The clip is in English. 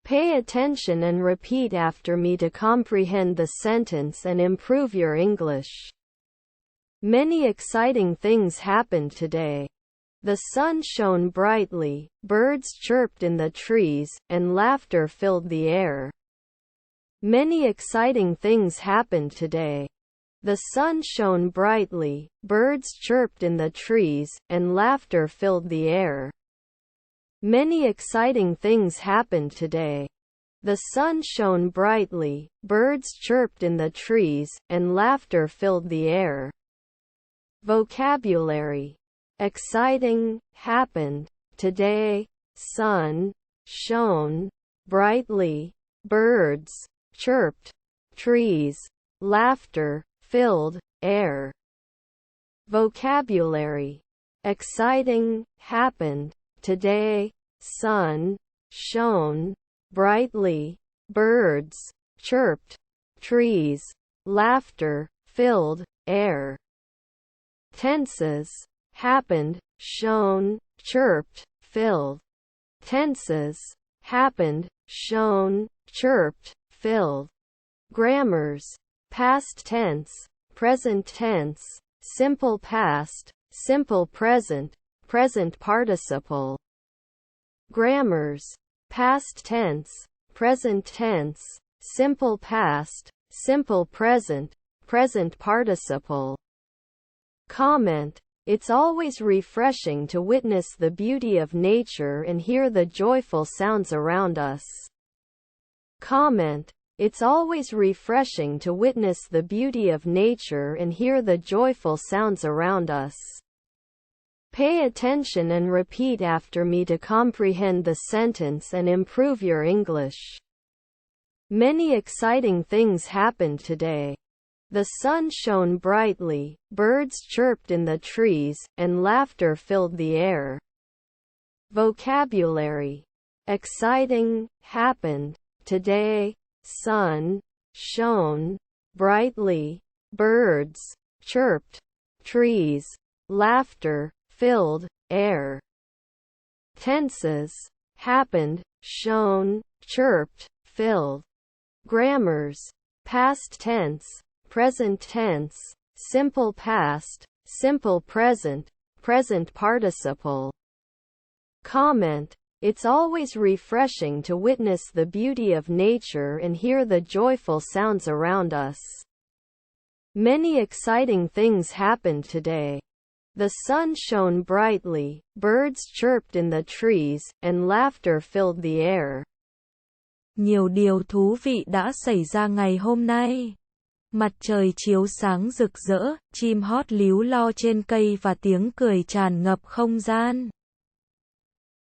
Pay attention and repeat after me to comprehend the sentence and improve your English. Many exciting things happened today. The sun shone brightly, birds chirped in the trees, and laughter filled the air. Many exciting things happened today. The sun shone brightly, birds chirped in the trees, and laughter filled the air. Many exciting things happened today. The sun shone brightly, birds chirped in the trees, and laughter filled the air. Vocabulary. Exciting, happened, today, sun, shone, brightly, birds, chirped, trees, laughter, filled, air. Vocabulary. Exciting, happened, today, sun, shone, brightly, birds, chirped, trees, laughter, filled, air. Tenses. Happened, shone, chirped, filled. Tenses. Happened, shone, chirped, filled. Grammars. Past tense, present tense, simple past, simple present, present participle. Grammars. Past tense, present tense, simple past, simple present, present participle. Comment. It's always refreshing to witness the beauty of nature and hear the joyful sounds around us. Comment. It's always refreshing to witness the beauty of nature and hear the joyful sounds around us. Pay attention and repeat after me to comprehend the sentence and improve your English. Many exciting things happened today. The sun shone brightly, birds chirped in the trees, and laughter filled the air. Vocabulary. Exciting, happened, today, sun, shone, brightly, birds, chirped, trees, laughter, filled, air. Tenses. Happened, shone, chirped, filled. Grammars. Past tense, present tense, simple past, simple present, present participle. Comment. It's always refreshing to witness the beauty of nature and hear the joyful sounds around us. Many exciting things happened today. The sun shone brightly, birds chirped in the trees, and laughter filled the air. Nhiều điều thú vị đã xảy ra ngày hôm nay. Mặt trời chiếu sáng rực rỡ, chim hót líu lo trên cây và tiếng cười tràn ngập không gian.